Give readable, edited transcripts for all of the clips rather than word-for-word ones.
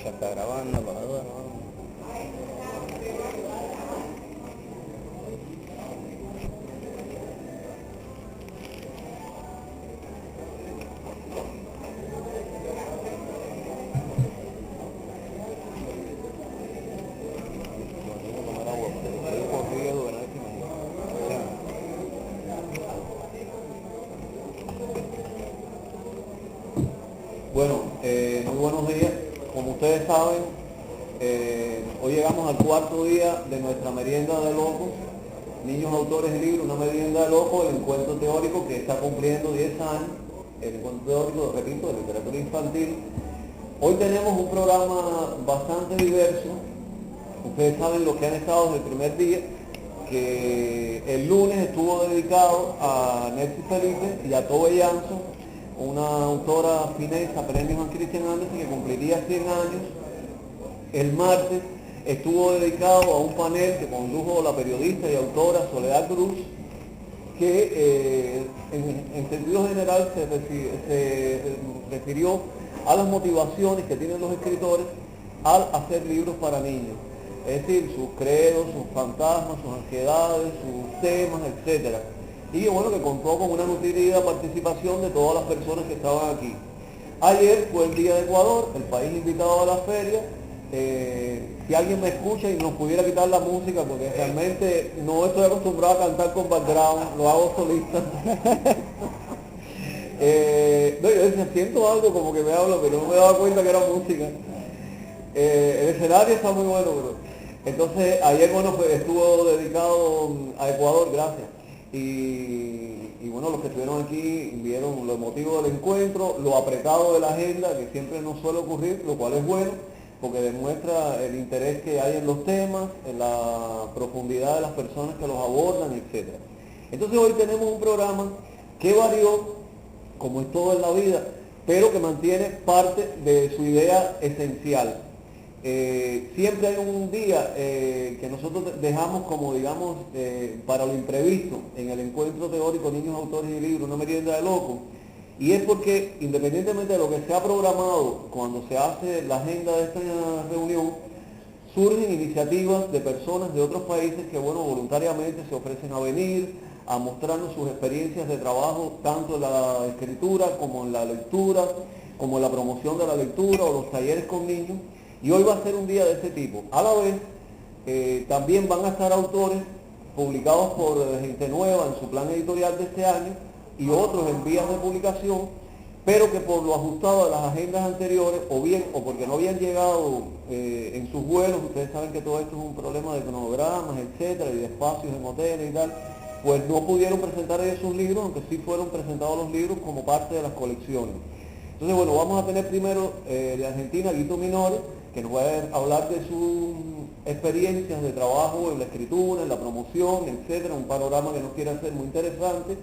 Ya está grabando, por la duda, ¿no? Bueno, muy buenos días. Como ustedes saben, hoy llegamos al cuarto día de nuestra merienda de locos, niños autores de libros, una merienda de locos, el encuentro teórico que está cumpliendo 10 años, el encuentro teórico, repito, de literatura infantil. Hoy tenemos un programa bastante diverso. Ustedes saben lo que han estado desde el primer día, que el lunes estuvo dedicado a Nelcy Felipe y a Tove Jansson, una autora finesa, premio Hans Christian Andersen, que cumpliría 100 años. El martes estuvo dedicado a un panel que condujo la periodista y autora Soledad Cruz, que en sentido general se refirió a las motivaciones que tienen los escritores al hacer libros para niños. Es decir, sus credos, sus fantasmas, sus ansiedades, sus temas, etc. Y bueno, que contó con una nutrida participación de todas las personas que estaban aquí. Ayer fue el Día de Ecuador, el país invitado a la feria. Si alguien me escucha y nos pudiera quitar la música, porque realmente no estoy acostumbrado a cantar con background, lo hago solista. No, yo decía, siento algo como que me habla, pero no me daba cuenta que era música. El escenario está muy bueno, pero... Entonces, ayer, bueno, estuvo dedicado a Ecuador, gracias. Y bueno, los que estuvieron aquí vieron lo emotivo del encuentro, lo apretado de la agenda, que siempre nos suele ocurrir, lo cual es bueno, porque demuestra el interés que hay en los temas, en la profundidad de las personas que los abordan, etc. Entonces hoy tenemos un programa que varió, como es todo en la vida, pero que mantiene parte de su idea esencial. Siempre hay un día que nosotros dejamos como, digamos, para lo imprevisto en el encuentro teórico Niños Autores y Libros, una merienda de locos, y es porque independientemente de lo que se ha programado cuando se hace la agenda de esta reunión, surgen iniciativas de personas de otros países que, bueno, voluntariamente se ofrecen a venir, a mostrarnos sus experiencias de trabajo, tanto en la escritura como en la lectura, como en la promoción de la lectura o los talleres con niños. Y hoy va a ser un día de ese tipo. A la vez, también van a estar autores publicados por Gente Nueva en su plan editorial de este año y otros en vías de publicación, pero que por lo ajustado a las agendas anteriores, o bien, o porque no habían llegado en sus vuelos, ustedes saben que todo esto es un problema de cronogramas, etcétera, y de espacios en hoteles y tal, pues no pudieron presentar ellos sus libros, aunque sí fueron presentados los libros como parte de las colecciones. Entonces, bueno, vamos a tener primero de Argentina Guito Minore, que nos va a hablar de sus experiencias de trabajo en la escritura, en la promoción, etcétera, un panorama que nos quiere hacer muy interesante.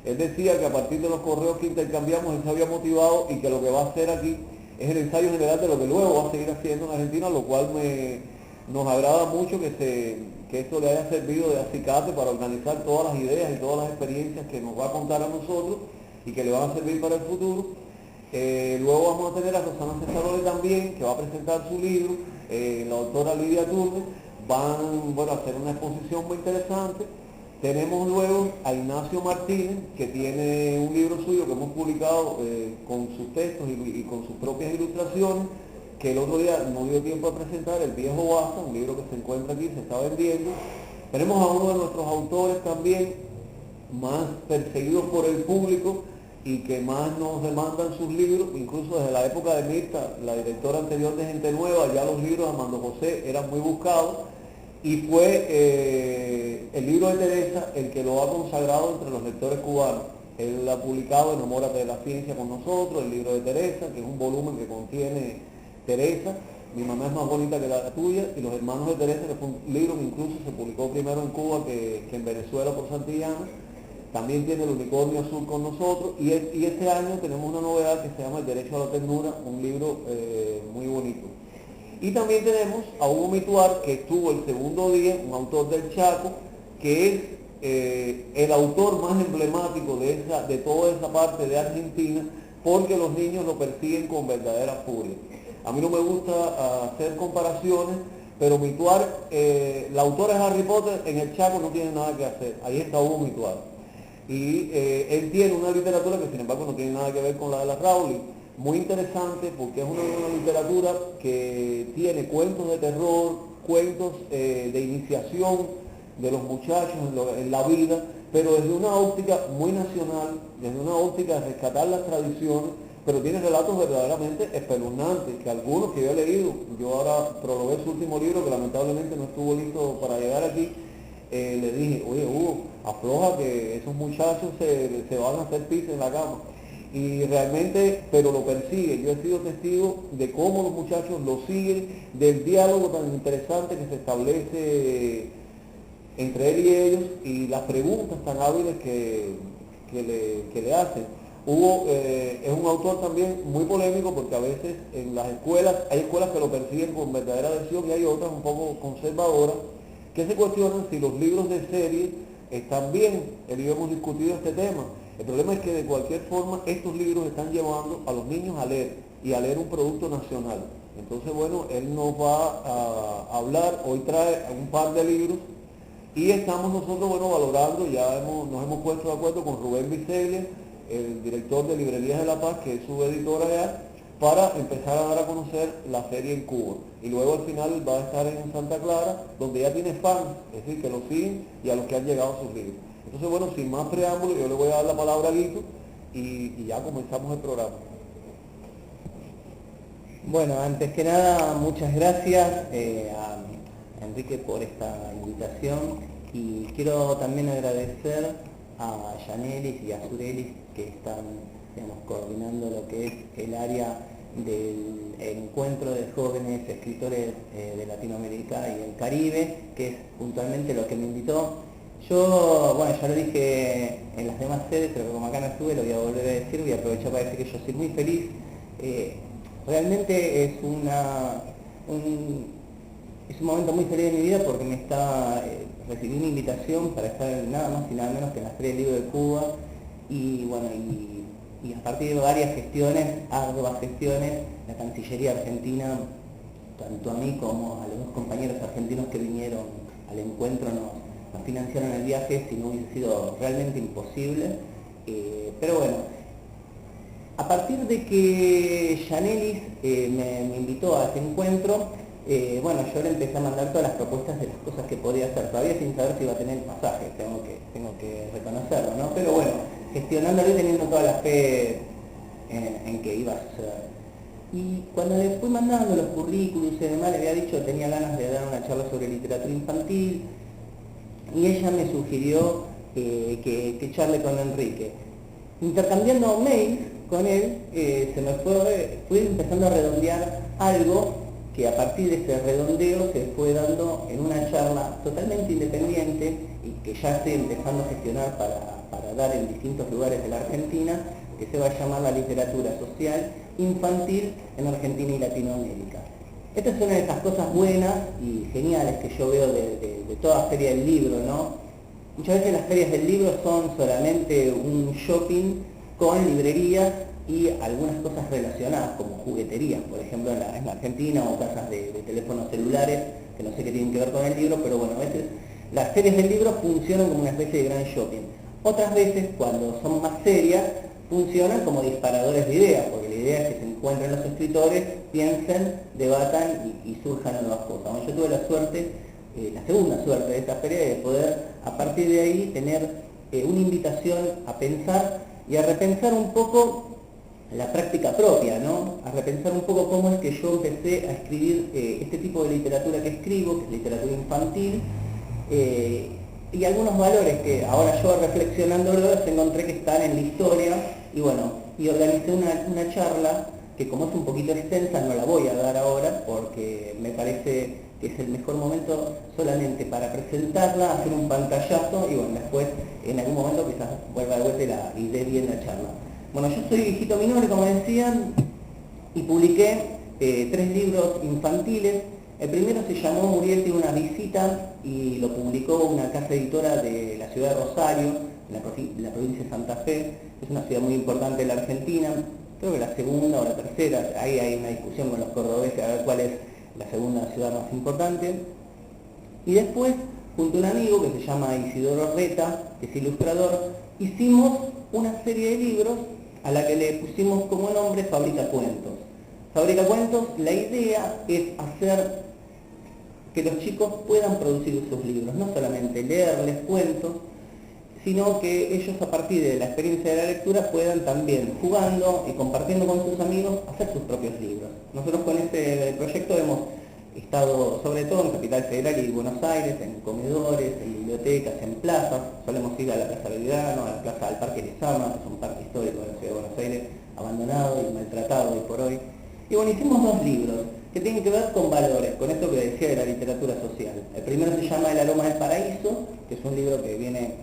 Él decía que a partir de los correos que intercambiamos, él se había motivado y que lo que va a hacer aquí es el ensayo general de lo que luego va a seguir haciendo en Argentina, lo cual nos agrada mucho que esto le haya servido de acicate para organizar todas las ideas y todas las experiencias que nos va a contar a nosotros y que le van a servir para el futuro. Luego vamos a tener a Rosana Cesarole también, que va a presentar su libro, la doctora Lidia Turner, van a hacer una exposición muy interesante. Tenemos luego a Ignacio Martínez, que tiene un libro suyo que hemos publicado con sus textos y con sus propias ilustraciones, que el otro día no dio tiempo de presentar, El Viejo Basta, un libro que se encuentra aquí, se está vendiendo. Tenemos a uno de nuestros autores también, más perseguidos por el público y que más nos demandan sus libros, incluso desde la época de Mirta, la directora anterior de Gente Nueva, ya los libros de Armando José eran muy buscados, y fue el libro de Teresa el que lo ha consagrado entre los lectores cubanos. Él ha publicado Enamórate de la Ciencia con nosotros, el libro de Teresa, que es un volumen que contiene Teresa, Mi mamá es más bonita que la tuya, y Los hermanos de Teresa, que fue un libro que incluso se publicó primero en Cuba que en Venezuela por Santillana. También tiene El Unicornio Azul con nosotros, y este año tenemos una novedad que se llama El Derecho a la Ternura, un libro muy bonito. Y también tenemos a Hugo Mituar, que estuvo el segundo día, un autor del Chaco, que es el autor más emblemático de toda esa parte de Argentina, porque los niños lo persiguen con verdadera furia. A mí no me gusta hacer comparaciones, pero Mituar, la autora de Harry Potter en el Chaco no tiene nada que hacer, ahí está Hugo Mituar. Y él tiene una literatura que sin embargo no tiene nada que ver con la de la Rowling, muy interesante porque es una literatura que tiene cuentos de terror, cuentos de iniciación de los muchachos en la vida, pero desde una óptica muy nacional, desde una óptica de rescatar las tradiciones, pero tiene relatos verdaderamente espeluznantes, que algunos que yo he leído, yo ahora prologué su último libro, que lamentablemente no estuvo listo para llegar aquí, le dije, oye Hugo, afloja que esos muchachos se van a hacer pis en la cama. Y realmente, pero lo persigue. Yo he sido testigo de cómo los muchachos lo siguen, del diálogo tan interesante que se establece entre él y ellos y las preguntas tan hábiles que le hacen. Hugo es un autor también muy polémico porque a veces en las escuelas, hay escuelas que lo persiguen con verdadera adhesión y hay otras un poco conservadoras que se cuestionan si los libros de serie están bien. Él y yo hemos discutido este tema. El problema es que de cualquier forma estos libros están llevando a los niños a leer y a leer un producto nacional. Entonces, bueno, él nos va a hablar, hoy trae un par de libros y estamos nosotros, bueno, valorando, nos hemos puesto de acuerdo con Rubén Biseglia, el director de Librerías de La Paz, que es su editora allá, para empezar a dar a conocer la serie en Cuba. Y luego al final va a estar en Santa Clara, donde ya tiene fans, es decir, que lo siguen y a los que han llegado sus libros. Entonces, bueno, sin más preámbulos, yo le voy a dar la palabra a Guito y ya comenzamos el programa. Bueno, antes que nada, muchas gracias a Enrique por esta invitación y quiero también agradecer a Yanelis y a Surelis que están, digamos, coordinando lo que es el área del encuentro de jóvenes escritores de Latinoamérica y el Caribe, que es puntualmente lo que me invitó. Yo, bueno, ya lo dije en las demás sedes, pero como acá no estuve, lo voy a volver a decir, voy a aprovechar para decir que yo soy muy feliz. Realmente es un momento muy feliz de mi vida porque recibí una invitación para estar nada más y nada menos que en la Feria del Libro de Cuba y bueno, y a partir de varias gestiones, arduas gestiones, la Cancillería Argentina, tanto a mí como a los dos compañeros argentinos que vinieron al encuentro, nos financiaron el viaje, si no hubiese sido realmente imposible, pero bueno, a partir de que Yanelis me invitó a ese encuentro, bueno, yo le empecé a mandar todas las propuestas de las cosas que podía hacer, todavía sin saber si iba a tener el pasaje, tengo que reconocerlo, ¿no? Pero bueno, gestionándolo y teniendo toda la fe en que iba a suceder. Y cuando le fui mandando los currículos y demás, le había dicho que tenía ganas de dar una charla sobre literatura infantil, y ella me sugirió que charle con Enrique. Intercambiando mails con él, fui empezando a redondear algo que a partir de ese redondeo se fue dando en una charla totalmente independiente y que ya estoy empezando a gestionar para dar en distintos lugares de la Argentina, que se va a llamar la literatura social infantil en Argentina y Latinoamérica. Esta es una de esas cosas buenas y geniales que yo veo de toda feria del libro, ¿no? Muchas veces las ferias del libro son solamente un shopping con librerías y algunas cosas relacionadas, como jugueterías, por ejemplo, en la Argentina, o casas de teléfonos celulares, que no sé qué tienen que ver con el libro, pero bueno, a veces las ferias del libro funcionan como una especie de gran shopping. Otras veces, cuando son más serias, funcionan como disparadores de ideas, porque la idea es que se encuentren los escritores, piensen, debatan y surjan nuevas cosas. Bueno, yo tuve la suerte, la segunda suerte de esta feria, de poder a partir de ahí tener una invitación a pensar y a repensar un poco la práctica propia, ¿no? A repensar un poco cómo es que yo empecé a escribir este tipo de literatura que escribo, que es literatura infantil, y algunos valores que ahora yo reflexionándolos encontré que están en la historia, y bueno, y organicé una charla que como es un poquito extensa no la voy a dar ahora porque me parece que es el mejor momento solamente para presentarla, hacer un pantallazo y bueno, después en algún momento quizás vuelva de vuelta y dé bien la charla. Bueno, yo soy Hijito Minore, como decían, y publiqué 3 libros infantiles. El primero se llamó Muriel tiene una visita y lo publicó una casa editora de la ciudad de Rosario, en la provincia de Santa Fe, es una ciudad muy importante de la Argentina. creo que la segunda o la tercera, ahí hay una discusión con los cordobeses a ver cuál es la segunda ciudad más importante. Y después, junto a un amigo que se llama Isidoro Reta, que es ilustrador, hicimos una serie de libros a la que le pusimos como nombre Fábrica Cuentos. Fábrica Cuentos, la idea es hacer que los chicos puedan producir sus libros, no solamente leerles cuentos, sino que ellos a partir de la experiencia de la lectura puedan también, jugando y compartiendo con sus amigos, hacer sus propios libros. Nosotros con este proyecto hemos estado sobre todo en Capital Federal y Buenos Aires, en comedores, en bibliotecas, en plazas. Solemos ir a la Plaza Belgrano, a la Plaza del Parque Lezama, que es un parque histórico de la Ciudad de Buenos Aires, abandonado y maltratado hoy por hoy. Y bueno, hicimos dos libros que tienen que ver con valores, con esto que decía de la literatura social. El primero se llama El aroma del paraíso, que es un libro que viene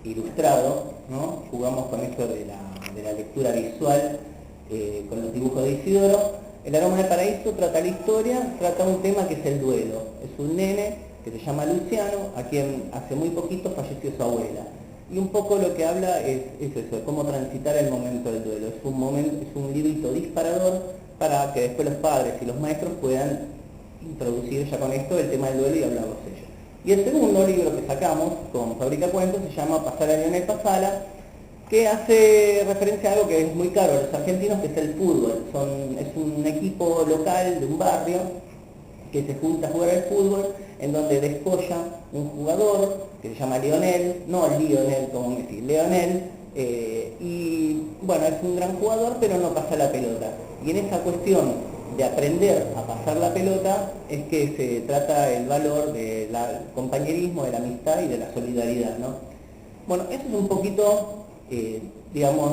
ilustrado, ¿no? Jugamos con esto de la lectura visual, con los dibujos de Isidoro. El aroma del paraíso trata la historia, trata un tema que es el duelo. Es un nene que se llama Luciano, a quien hace muy poquito falleció su abuela. Y un poco lo que habla es eso, de cómo transitar el momento del duelo. Es un librito disparador para que después los padres y los maestros puedan introducir ya con esto el tema del duelo y hablarlos ellos. Y el segundo libro que sacamos con Fábrica Cuentos se llama Pasala Lionel Pasala, que hace referencia a algo que es muy caro a los argentinos, que es el fútbol. Es un equipo local de un barrio que se junta a jugar al fútbol, en donde descolla un jugador que se llama Lionel, no Lionel como decir, Lionel, y bueno, es un gran jugador, pero no pasa la pelota. Y en esa cuestión de aprender a pasar la pelota es que se trata el valor del compañerismo, de la amistad y de la solidaridad, ¿no? Bueno, eso es un poquito, digamos,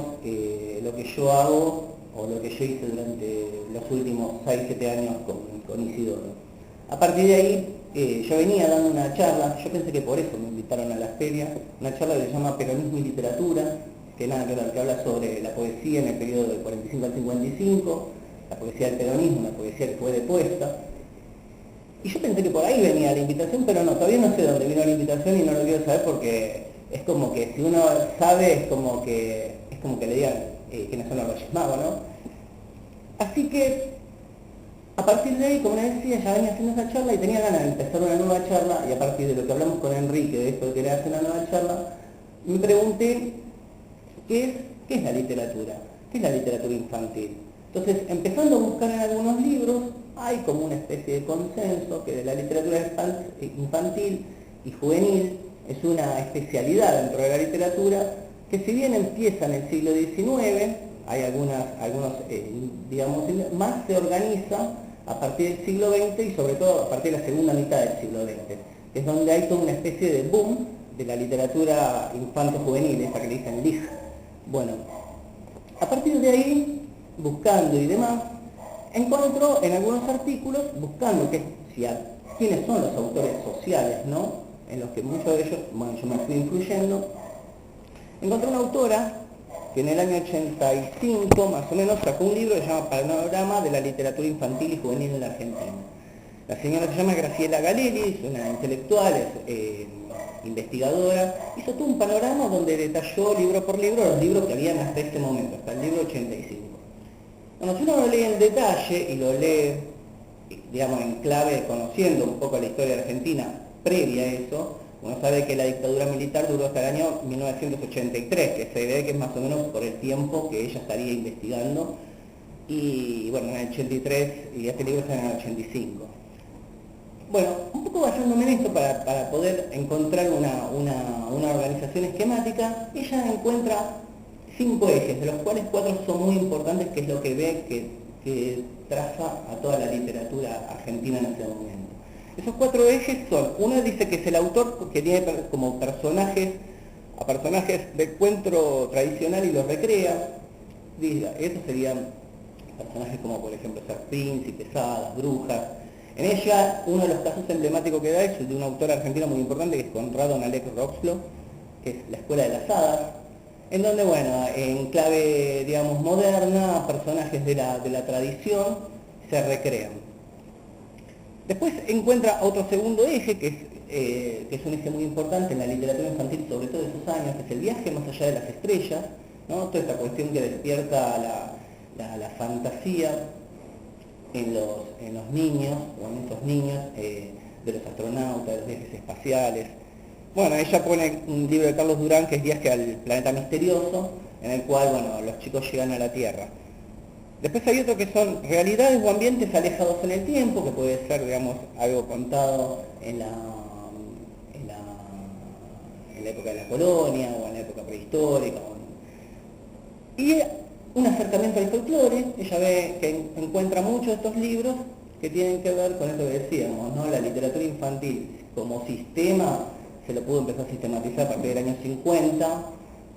lo que yo hago o lo que yo hice durante los últimos 6-7 años con Isidoro. A partir de ahí, yo venía dando una charla, yo pensé que por eso me invitaron a la feria, una charla que se llama Peronismo y Literatura, que nada que ver, que habla sobre la poesía en el periodo del 45 al 55, la poesía del peronismo, una poesía que fue depuesta. Y yo pensé que por ahí venía la invitación, pero no, todavía no sé dónde vino la invitación y no lo quiero saber porque es como que si uno sabe, es como que le digan quiénes son los Reyes Magos, ¿no? Así que, a partir de ahí, como les decía, ya venía haciendo esa charla y tenía ganas de empezar una nueva charla, y a partir de lo que hablamos con Enrique, de esto de querer hacer una nueva charla, me pregunté, ¿qué es la literatura? ¿Qué es la literatura infantil? Entonces, empezando a buscar en algunos libros, hay como una especie de consenso que de la literatura infantil y juvenil es una especialidad dentro de la literatura que si bien empieza en el siglo XIX, hay algunos, digamos, más se organiza a partir del siglo XX y sobre todo a partir de la segunda mitad del siglo XX, es donde hay toda una especie de boom de la literatura infanto-juvenil, esa que le dicen LIG. Bueno, a partir de ahí, buscando y demás, encuentro en algunos artículos, buscando quiénes son los autores sociales, ¿no? En los que muchos de ellos, bueno, yo me fui influyendo, encontré una autora que en el año 85, más o menos, sacó un libro que se llama Panorama de la literatura infantil y juvenil en la Argentina. La señora se llama Graciela Galelli, es una intelectual, es investigadora, hizo todo un panorama donde detalló libro por libro los libros que habían hasta este momento, hasta el libro 85. Bueno, si uno lo lee en detalle y lo lee, digamos, en clave, conociendo un poco la historia de Argentina previa a eso, uno sabe que la dictadura militar duró hasta el año 1983, que se ve que es más o menos por el tiempo que ella estaría investigando, y bueno, en el 83, y este libro está en el 85. Bueno, un poco basándome en esto para poder encontrar una organización esquemática, ella encuentra 5 ejes, de los cuales 4 son muy importantes, que es lo que ve que traza a toda la literatura argentina en ese momento. Esos 4 ejes son, uno dice que es el autor que tiene como personajes de cuento tradicional y los recrea. Estos serían personajes como por ejemplo ser príncipes, hadas, brujas. En ella, uno de los casos emblemáticos que da es el de un autor argentino muy importante, que es Conrado Nalek Roxlo, que es La Escuela de las Hadas, en donde, bueno, en clave, digamos, moderna, personajes de la tradición se recrean. Después encuentra otro segundo eje, que es un eje muy importante en la literatura infantil, sobre todo de esos años, que es el viaje más allá de las estrellas. ¿no? Toda esta cuestión que despierta la fantasía en los niños, o en estos niños, de los astronautas, de los viajes espaciales. Bueno, ella pone un libro de Carlos Durán que es Viaje al Planeta Misterioso, en el cual, bueno, los chicos llegan a la Tierra. Después hay otro que son realidades o ambientes alejados en el tiempo, que puede ser, digamos, algo contado en la época de la colonia, o en la época prehistórica. Y un acercamiento al folclore. Ella ve que encuentra muchos de estos libros que tienen que ver con esto que decíamos, ¿no? La literatura infantil como sistema se lo pudo empezar a sistematizar a partir del año 50,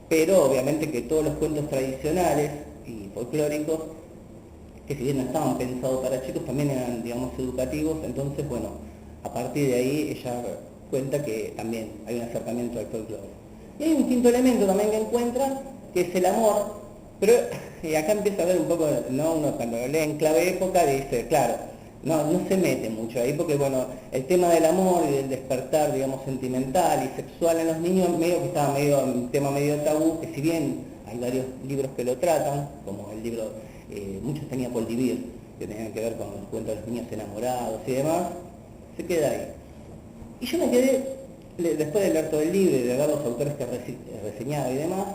pero obviamente que todos los cuentos tradicionales y folclóricos, que si bien no estaban pensados para chicos, también eran, digamos, educativos. Entonces, bueno, a partir de ahí ella cuenta que también hay un acercamiento al folclore. Y hay un quinto elemento también que encuentra, que es el amor, pero acá empieza a ver un poco, ¿no? Uno cuando lo lee en clave época dice, claro, no se mete mucho ahí, porque bueno, el tema del amor y del despertar, digamos, sentimental y sexual en los niños, medio que estaba un tema medio tabú, que si bien hay varios libros que lo tratan, como el libro, muchos tenía Paul Divir, que tenían que ver con los cuentos de los niños enamorados y demás, se queda ahí. Y yo me quedé, después de leer todo el libro y de ver los autores que he reseñado y demás,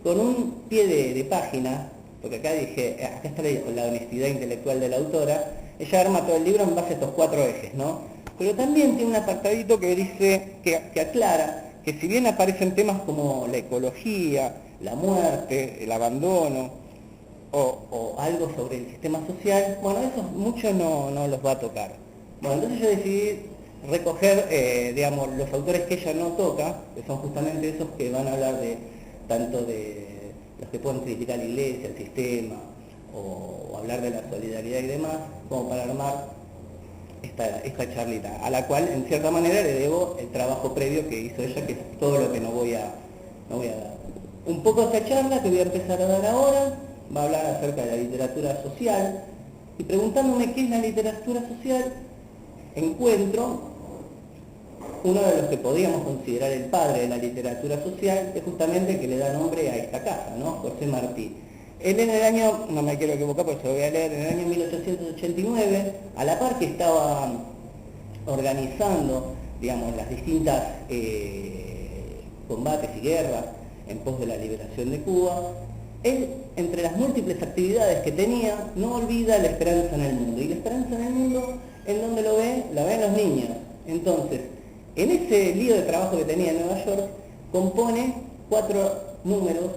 con un pie de página, porque acá dije, acá está la honestidad intelectual de la autora. Ella arma todo el libro en base a estos 4 ejes, ¿no? Pero también tiene un apartadito que dice, que aclara, que si bien aparecen temas como la ecología, la muerte, el abandono, o algo sobre el sistema social, bueno, esos muchos no los va a tocar. Bueno, entonces yo decidí recoger, digamos, los autores que ella no toca, que son justamente esos que van a hablar tanto de los que pueden criticar la iglesia, el sistema, o hablar de la solidaridad y demás, como para armar esta charlita, a la cual en cierta manera le debo el trabajo previo que hizo ella, que es todo lo que no voy a dar. Un poco esta charla que voy a empezar a dar ahora va a hablar acerca de la literatura social, y preguntándome qué es la literatura social, encuentro uno de los que podríamos considerar el padre de la literatura social, que es justamente el que le da nombre a esta casa, ¿no? José Martí. Él en el año, no me quiero equivocar porque se lo voy a leer, en el año 1889, a la par que estaba organizando, digamos, las distintas combates y guerras en pos de la liberación de Cuba, él, entre las múltiples actividades que tenía, no olvida la esperanza en el mundo. Y la esperanza en el mundo, ¿en dónde lo ve? La ve en los niños. Entonces, en ese lío de trabajo que tenía en Nueva York, compone 4 números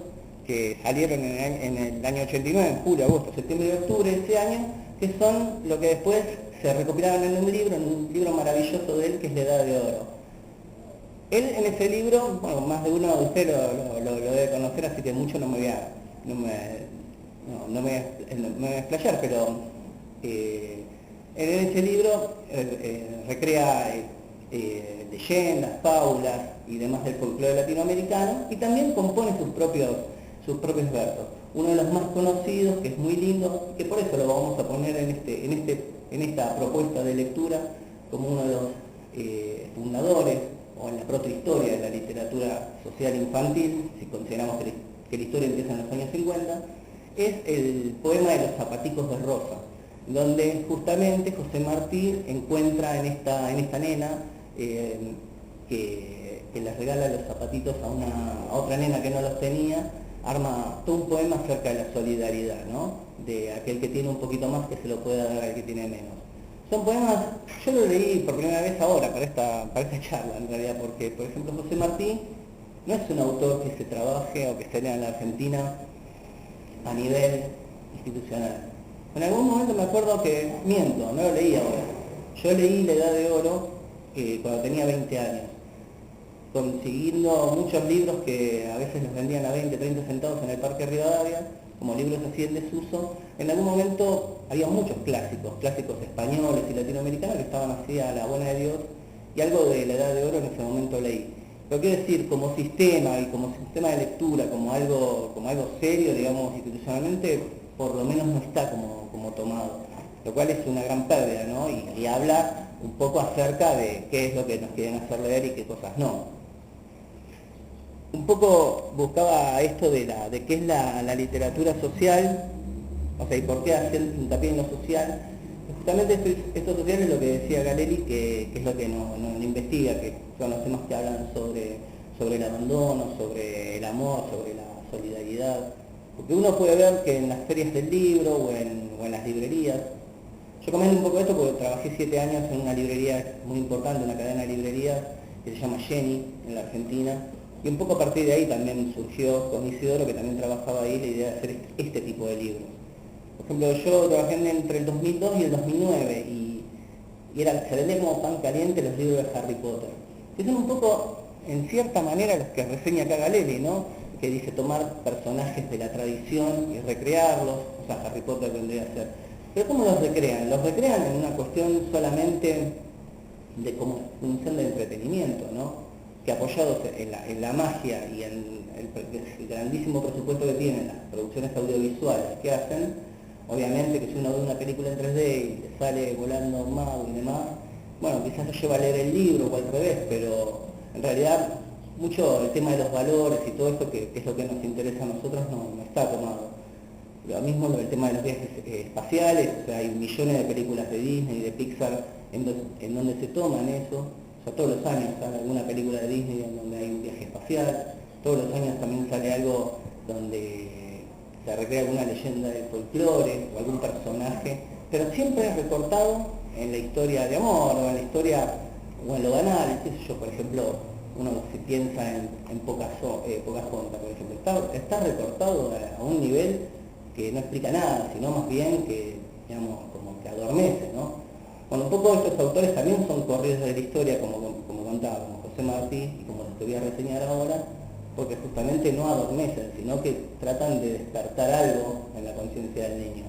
que salieron en el año 89, en julio, agosto, septiembre y octubre de ese año, que son lo que después se recopilaron en un libro maravilloso de él, que es La Edad de Oro. Él en ese libro, bueno, más de uno de ustedes lo debe conocer, así que mucho no me voy a explayar, pero en ese libro recrea leyendas, fábulas y demás del folclore latinoamericano, y también compone sus propios versos. Uno de los más conocidos, que es muy lindo, que por eso lo vamos a poner en esta propuesta de lectura como uno de los fundadores, o en la protohistoria de la literatura social infantil, si consideramos que la historia empieza en los años 50, es el poema de los zapaticos de rosa, donde justamente José Martí encuentra en esta nena que les regala los zapatitos a otra nena que no los tenía, arma todo un poema acerca de la solidaridad, ¿no? De aquel que tiene un poquito más que se lo pueda dar al que tiene menos. Son poemas, yo lo leí por primera vez ahora, para esta charla en realidad, porque por ejemplo José Martí no es un autor que se trabaje o que se lea en la Argentina a nivel institucional. En algún momento me acuerdo que, miento, no lo leí ahora, yo leí La Edad de Oro cuando tenía 20 años, consiguiendo muchos libros que a veces los vendían a 20, 30 centavos en el Parque Rivadavia, como libros así en desuso. En algún momento había muchos clásicos españoles y latinoamericanos que estaban así a la buena de Dios, y algo de La Edad de Oro en ese momento leí. Pero quiero decir, como sistema y como sistema de lectura, como algo serio, digamos, institucionalmente, por lo menos no está como tomado, lo cual es una gran pérdida, ¿no? Y habla un poco acerca de qué es lo que nos quieren hacer leer y qué cosas no. un poco buscaba esto de qué es la literatura social, o sea, y por qué hacer hincapié en lo social. Justamente esto social es lo que decía Galelli, que es lo que no investiga, que son los temas que hablan sobre el abandono, sobre el amor, sobre la solidaridad. Porque uno puede ver que en las ferias del libro o en las librerías, yo comento un poco esto porque trabajé 7 años en una librería muy importante, una cadena de librerías que se llama Jenny, en la Argentina, y un poco a partir de ahí también surgió con Isidoro, que también trabajaba ahí, la idea de hacer este tipo de libros. Por ejemplo, yo trabajé entre el 2002 y el 2009 y se vendían como pan caliente los libros de Harry Potter, que son un poco, en cierta manera, los que reseña acá Galelli, ¿no? Que dice tomar personajes de la tradición y recrearlos, o sea, Harry Potter vendría a ser. Pero ¿cómo los recrean? Los recrean en una cuestión solamente de como función de entretenimiento, ¿no? Que apoyados en la magia y en el grandísimo presupuesto que tienen las producciones audiovisuales que hacen, obviamente que si uno ve una película en 3D y le sale volando un mago y demás, bueno, quizás se lleva a leer el libro o al revés, pero en realidad mucho el tema de los valores y todo esto, que es lo que nos interesa a nosotros, no está tomado. Lo mismo el tema de los viajes espaciales, o sea, hay millones de películas de Disney y de Pixar en donde se toman eso. O sea, todos los años sale alguna película de Disney en donde hay un viaje espacial, todos los años también sale algo donde se recrea alguna leyenda del folclore o algún personaje, pero siempre recortado en la historia de amor o en la historia o en lo banal, qué sé yo, por ejemplo, uno si piensa en Pocahontas, por ejemplo, está recortado a un nivel que no explica nada, sino más bien que, digamos, como que adormece, ¿no? Bueno, un poco estos autores también son corridos de la historia, como contaba, como José Martí y como los que voy a reseñar ahora, porque justamente no adormecen, sino que tratan de despertar algo en la conciencia del niño.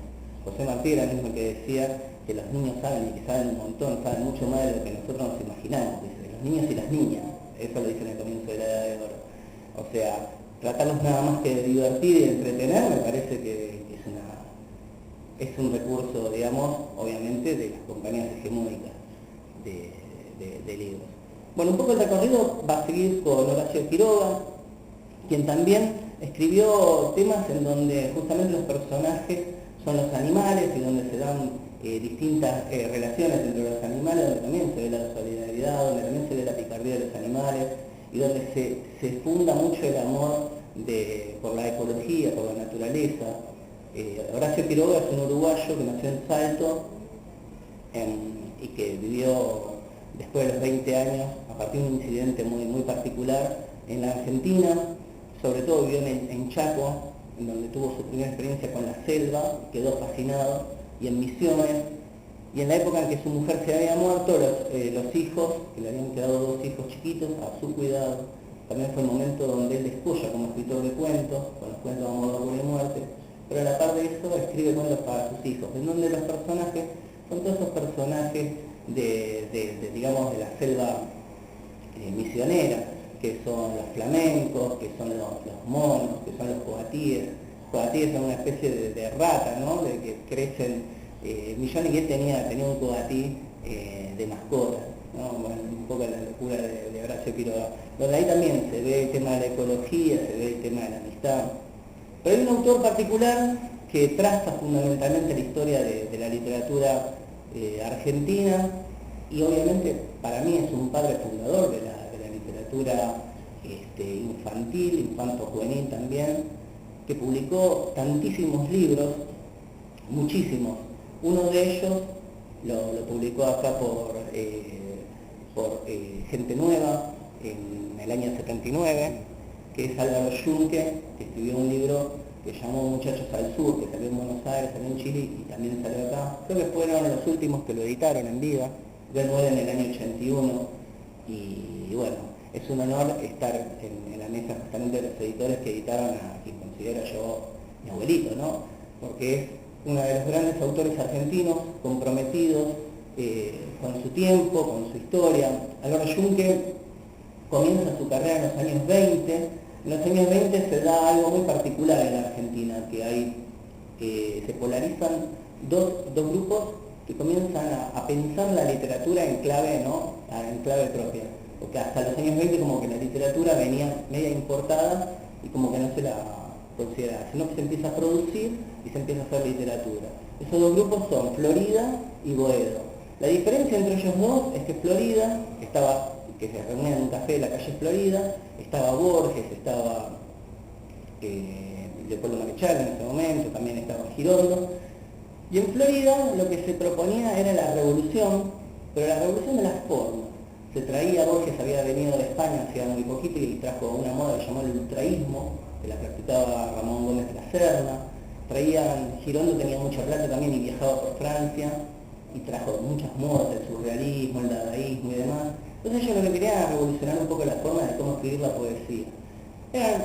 José Martí era el mismo que decía que los niños saben y que saben un montón, saben mucho más de lo que nosotros nos imaginamos, dice, los niños y las niñas, eso lo dice en el comienzo de la Edad de Oro. O sea, tratarlos nada más que de divertir y de entretener, me parece que es un recurso, digamos, obviamente, de las compañías hegemónicas de libros. Bueno, un poco el recorrido va a seguir con Horacio Quiroga, quien también escribió temas en donde justamente los personajes son los animales y donde se dan distintas relaciones entre los animales, donde también se ve la solidaridad, donde también se ve la picardía de los animales y donde se funda mucho el amor por la ecología, por la naturaleza. Horacio Quiroga es un uruguayo que nació en Salto y que vivió después de los 20 años, a partir de un incidente muy particular en la Argentina, sobre todo vivió en Chaco, en donde tuvo su primera experiencia con la selva, quedó fascinado, y en Misiones, y en la época en que su mujer se había muerto, los hijos, que le habían quedado 2 hijos chiquitos, a su cuidado, también fue el momento donde él descolla como escritor de cuentos, con los cuentos de amor, dolor y muerte, pero a la par de eso escribe cuentos para sus hijos, en donde los personajes son todos esos personajes digamos, de la selva misionera, que son los flamencos, que son los monos, que son los coatíes. Coatíes son una especie de rata, ¿no? De que crecen millones, y él tenía un coatí de mascota, ¿no? Bueno, un poco la locura de Horacio Quiroga. Donde ahí también se ve el tema de la ecología, se ve el tema de la amistad. Pero hay un autor particular que traza fundamentalmente la historia de la literatura argentina, y obviamente para mí es un padre fundador de la literatura infantil, infanto-juvenil también, que publicó tantísimos libros, muchísimos. Uno de ellos lo publicó acá por Gente Nueva en el año 79, que es Álvaro Yunque, que escribió un libro que llamó Muchachos al Sur, que salió en Buenos Aires, salió en Chile y también salió acá. Creo que fueron los últimos que lo editaron en vida. Él muere en el año 81 y bueno, es un honor estar en la mesa justamente de los editores que editaron a quien considero yo mi abuelito, ¿no? Porque es uno de los grandes autores argentinos comprometidos con su tiempo, con su historia. Álvaro Yunque comienza su carrera en los años 20. En los años 20 se da algo muy particular en la Argentina, que hay, se polarizan dos grupos que comienzan a pensar la literatura en clave, ¿no? En clave propia. porque hasta los años 20 como que la literatura venía media importada y como que no se la consideraba, sino que se empieza a producir y se empieza a hacer literatura. Esos dos grupos son Florida y Boedo. La diferencia entre ellos dos es que Florida estaba, que se reunía en un café de la calle Florida, estaba Borges, estaba Leopoldo Marechal en ese momento, también estaba Girondo, y en Florida lo que se proponía era la revolución, pero la revolución de las formas. Se traía, Borges había venido de España hacía muy poquito y trajo una moda que llamó el ultraísmo, que la practicaba Ramón Gómez de la Serna. Girondo tenía mucha plata también y viajaba por Francia y trajo muchas modas, el surrealismo, el dadaísmo y demás. Entonces ellos lo que querían era revolucionar un poco la forma de cómo escribir la poesía. Eran,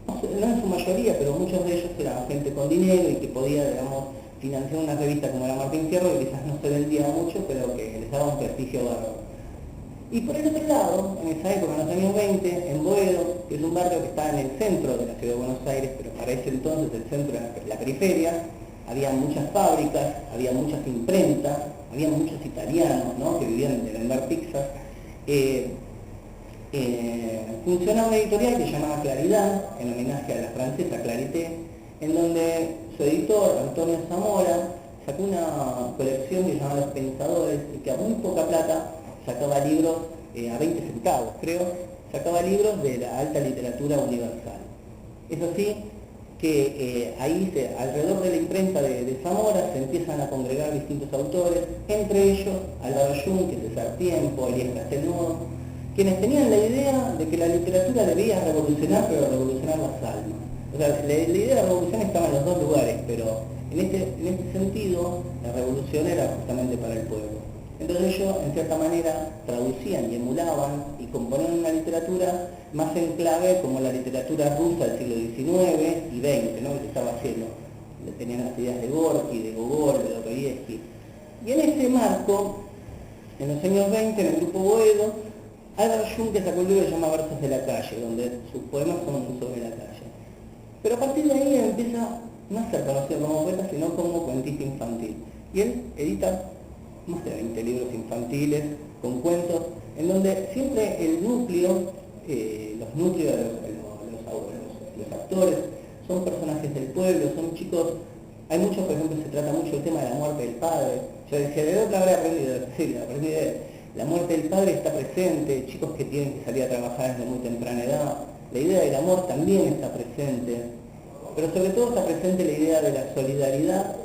no en su mayoría, pero muchos de ellos eran gente con dinero y que podía, digamos, financiar una revista como la Martín Fierro, que quizás no se vendía mucho, pero que les daba un prestigio bárbaro. Y por el otro lado, en esa época, en los años 20, en Boedo, que es un barrio que está en el centro de la ciudad de Buenos Aires, pero para ese entonces el centro era la periferia, había muchas fábricas, había muchas imprentas, había muchos italianos, ¿no?, que vivían de vender pizzas. Funcionaba una editorial que se llamaba Claridad, en homenaje a la francesa Clarité, en donde su editor, Antonio Zamora, sacó una colección que se llamaba Los Pensadores, y que a muy poca plata sacaba libros, a 20 centavos creo, sacaba libros de la alta literatura universal. Es así que ahí, alrededor de la imprenta de Zamora, se empiezan a congregar distintos autores, entre ellos Álvaro Yunque, César Tiempo, Elías Castelnuovo, quienes tenían la idea de que la literatura debía revolucionar, pero revolucionar las almas. O sea, la idea de la revolución estaba en los dos lugares, pero en este sentido, la revolución era justamente para el pueblo. Entonces ellos, en cierta manera, traducían y emulaban y componían una literatura más en clave como la literatura rusa del siglo XIX y XX, ¿no?, que se estaba haciendo. Tenían las ideas de Gorky, de Gogol, de Dostoyevsky. Y en ese marco, en los años 20, en el grupo Boedo, Álvaro Yunque sacó un libro que se llama Versos de la calle, donde sus poemas son sobre la calle. Pero a partir de ahí empieza no a ser conocido como poeta, sino como cuentista infantil. Y él edita más de 20 libros infantiles, con cuentos, en donde siempre el núcleo, los núcleos de los actores, son personajes del pueblo, son chicos. Hay muchos, por ejemplo, se trata mucho el tema de la muerte del padre. Yo decía, ¿de dónde habré aprendido? Sí, aprendí de él. La muerte del padre está presente, chicos que tienen que salir a trabajar desde muy temprana edad. La idea del amor también está presente, pero sobre todo está presente la idea de la solidaridad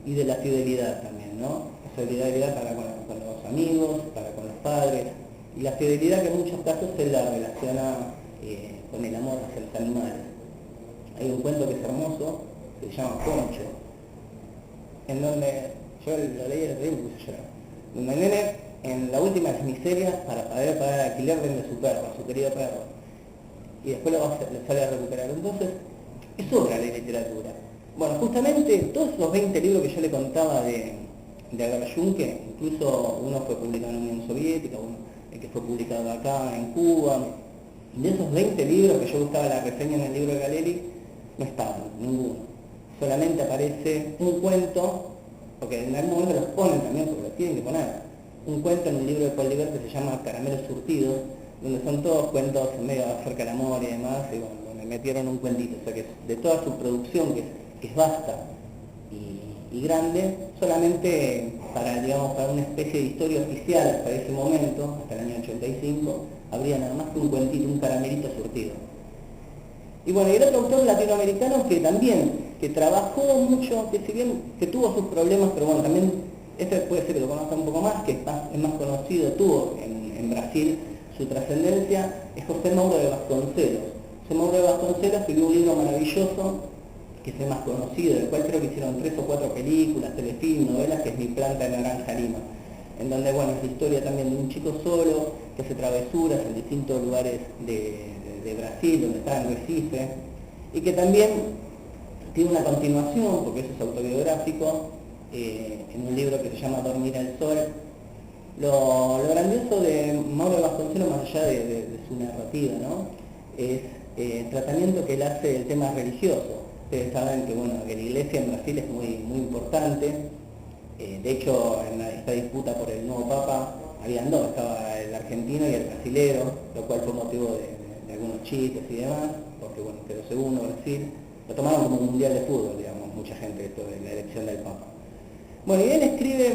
y de la fidelidad también, ¿no? Solidaridad para con los amigos, para con los padres, y la fidelidad que en muchos casos se la relaciona con el amor hacia los animales. Hay un cuento que es hermoso, que se llama Poncho, en donde, yo lo leí el otro día y me puse a llorar, donde el nene, en la última de las miserias, para poder pagar el alquiler, vende su perro, a su querido perro, y después lo sale a recuperar. Entonces, es obra de literatura. Bueno, justamente todos esos 20 libros que yo le contaba de Álvaro Yunque, incluso uno fue publicado en la Unión Soviética, uno el que fue publicado acá en Cuba, y de esos 20 libros que yo buscaba la reseña en el libro de Galeri, no estaban, ninguno. Solamente aparece un cuento, porque en algún momento los ponen también, porque los tienen que poner, un cuento en un libro de Paul Liber que se llama Caramelos Surtidos, donde son todos cuentos medio acerca del amor y demás, y bueno, donde metieron un cuentito, o sea que de toda su producción, que es vasta y grande, solamente para, digamos, para una especie de historia oficial hasta ese momento, hasta el año 85, habría nada más que un cuentito, un caramelito surtido. Y bueno, y el otro autor latinoamericano que también, que trabajó mucho, que si bien que tuvo sus problemas, pero bueno, también, este puede ser que lo conozca un poco más, que es más conocido, tuvo en Brasil su trascendencia, es José Mauro de Vasconcelos. José Mauro de Vasconcelos escribió un libro maravilloso, que es el más conocido, del cual creo que hicieron 3 o 4 películas, telefilm, novelas, que es Mi planta de naranja lima, en donde, bueno, es la historia también de un chico solo que hace travesuras en distintos lugares de Brasil, donde está en Recife, y que también tiene una continuación, porque eso es autobiográfico, en un libro que se llama Dormir al Sol. Lo grandioso de Mauro de Vasconcelos, más allá de su narrativa, ¿no?, es el tratamiento que él hace del tema religioso. Ustedes saben que, bueno, que la iglesia en Brasil es muy, muy importante. De hecho, en esta disputa por el nuevo Papa habían dos, estaba el argentino y el brasilero, lo cual fue motivo de algunos chistes y demás, porque bueno, quedó segundo Brasil, lo tomaron como un mundial de fútbol, digamos, mucha gente, esto de la elección del Papa. Bueno, y él escribe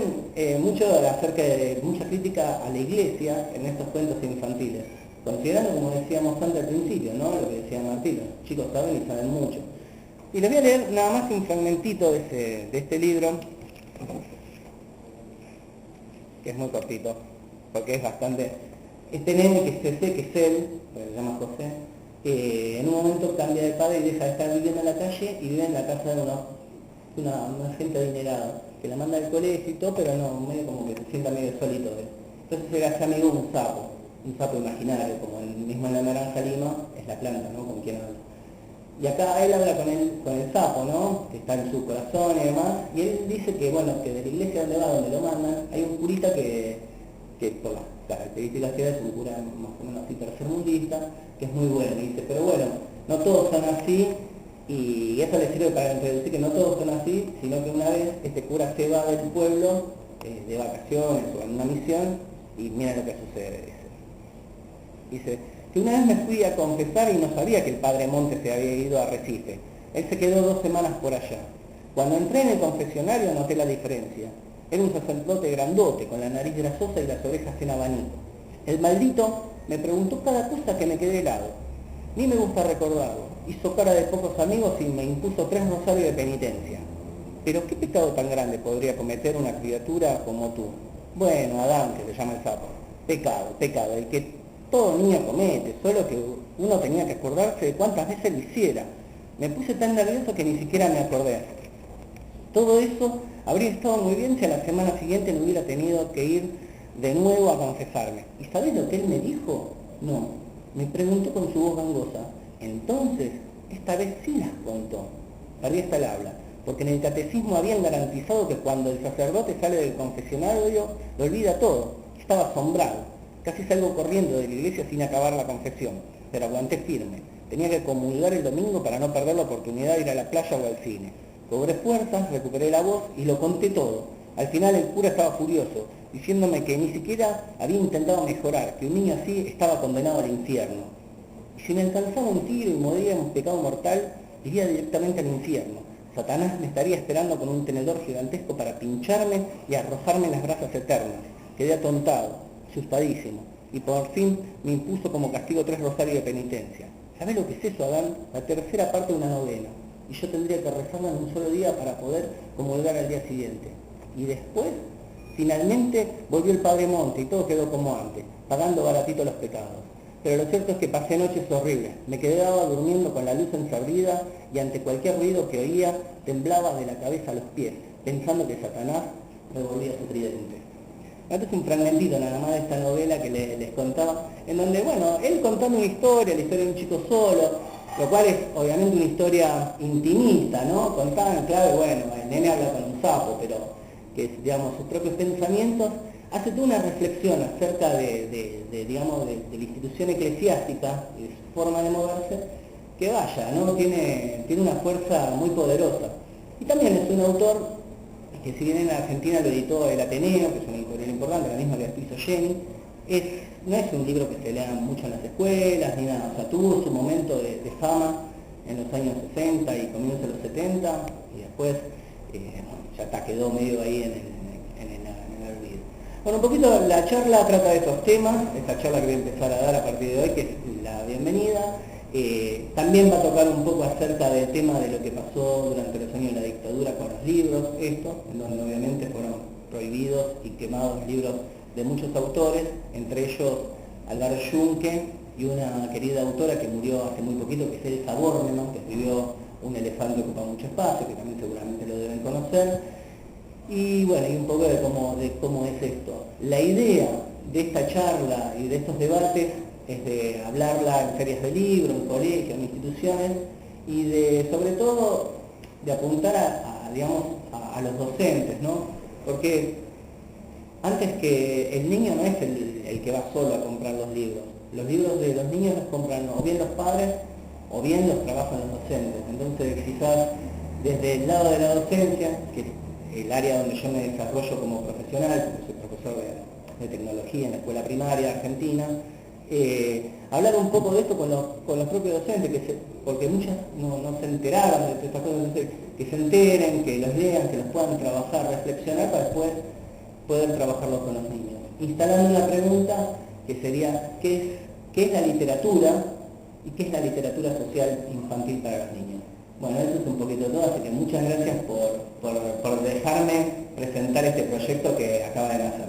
mucho acerca de mucha crítica a la iglesia en estos cuentos infantiles, considerando, como decíamos antes al principio, ¿no? Lo que decía Martín, los chicos saben y saben mucho. Y les voy a leer nada más un fragmentito de este libro, que es muy cortito, porque es bastante... Este nene que se sé que es él, se llama José, en un momento cambia de padre y deja de estar viviendo en la calle y vive en la casa de una gente adinerada, que la manda al colegio y todo, pero no, medio como que se sienta medio solito él. Entonces se hace amigo de un sapo imaginario, como el mismo en la Naranja Lima, es la planta, ¿no? Con quien habla. Y acá él habla con el sapo, ¿no? Que está en su corazón y demás, y él dice que, bueno, que de la iglesia donde va, donde lo mandan, hay un curita que por las características que es un cura más o menos así tercermundista, que es muy bueno, y dice, pero bueno, no todos son así, y eso le sirve para introducir que no todos son así, sino que una vez este cura se va del pueblo, de vacaciones o en una misión, y mira lo que sucede, dice que una vez me fui a confesar y no sabía que el padre Monte se había ido a Recife. Él se quedó 2 semanas por allá. Cuando entré en el confesionario noté la diferencia. Era un sacerdote grandote, con la nariz grasosa y las orejas en abanico. El maldito me preguntó cada cosa que me quedé helado. Ni me gusta recordarlo. Hizo cara de pocos amigos y me impuso 3 rosarios de penitencia. Pero ¿qué pecado tan grande podría cometer una criatura como tú? Bueno, Adán, que se llama el sapo. Pecado, el que todo niño comete, solo que uno tenía que acordarse de cuántas veces lo hiciera. Me puse tan nervioso que ni siquiera me acordé. Todo eso habría estado muy bien si a la semana siguiente no hubiera tenido que ir de nuevo a confesarme. ¿Y sabés lo que él me dijo? No, me preguntó con su voz gangosa. Entonces, esta vez sí las contó. Perdí hasta el habla, porque en el catecismo habían garantizado que cuando el sacerdote sale del confesionario lo olvida todo. Estaba asombrado. Casi salgo corriendo de la iglesia sin acabar la confesión, pero aguanté firme. Tenía que comulgar el domingo para no perder la oportunidad de ir a la playa o al cine. Cobré fuerzas, recuperé la voz y lo conté todo. Al final el cura estaba furioso, diciéndome que ni siquiera había intentado mejorar, que un niño así estaba condenado al infierno. Y si me alcanzaba un tiro y moría un pecado mortal, iría directamente al infierno. Satanás me estaría esperando con un tenedor gigantesco para pincharme y arrojarme en las brasas eternas. Quedé atontado, asustadísimo, y por fin me impuso como castigo 3 rosarios de penitencia. ¿Sabés lo que es eso, Adán? La tercera parte de una novena, y yo tendría que rezarla en un solo día para poder comulgar al día siguiente. Y después, finalmente, volvió el padre Monte y todo quedó como antes, pagando baratito los pecados. Pero lo cierto es que pasé noches horribles, me quedaba durmiendo con la luz encendida y ante cualquier ruido que oía temblaba de la cabeza a los pies, pensando que Satanás revolvía su tridente. Esto es un fragmentito nada más de esta novela que les contaba, en donde, bueno, él contando una historia, la historia de un chico solo, lo cual es obviamente una historia intimista, ¿no? Contada en clave, bueno, el nene habla con un sapo, pero que digamos, sus propios pensamientos, hace toda una reflexión acerca de la institución eclesiástica y de su forma de moverse, que vaya, ¿no? Tiene una fuerza muy poderosa. Y también es un autor que si bien en Argentina lo editó el Ateneo, que es una editorial importante, la misma que hizo Jenny, no es un libro que se lea mucho en las escuelas ni nada, o sea, tuvo su momento de fama en los años 60 y comienzos de los 70, y después ya quedó medio ahí en el olvido. Bueno, un poquito la charla trata de estos temas, esta charla que voy a empezar a dar a partir de hoy, que es la bienvenida. También va a tocar un poco acerca del tema de lo que pasó durante los años de la dictadura con los libros, en donde obviamente fueron prohibidos y quemados libros de muchos autores, entre ellos Alvar Junque y una querida autora que murió hace muy poquito, que es Elsa Bornemann, que escribió Un elefante ocupa mucho espacio, que también seguramente lo deben conocer. Y bueno, y un poco de cómo es esto. La idea de esta charla y de estos debates es de hablarla en ferias de libros, en colegios, en instituciones, y sobre todo de apuntar a los docentes, ¿no? Porque antes que el niño no es el que va solo a comprar los libros de los niños los compran o bien los padres o bien los trabajan los docentes. Entonces quizás desde el lado de la docencia, que es el área donde yo me desarrollo como profesional, porque soy profesor de tecnología en la escuela primaria argentina, hablar un poco de esto con los propios docentes, porque muchas no se enteraron de estas cosas, entonces, que se enteren, que los lean, que los puedan trabajar, reflexionar para después poder trabajarlos con los niños. Instalando una pregunta que sería, ¿qué es la literatura y qué es la literatura social infantil para los niños? Bueno, eso es un poquito todo, así que muchas gracias por dejarme presentar este proyecto que acaba de nacer.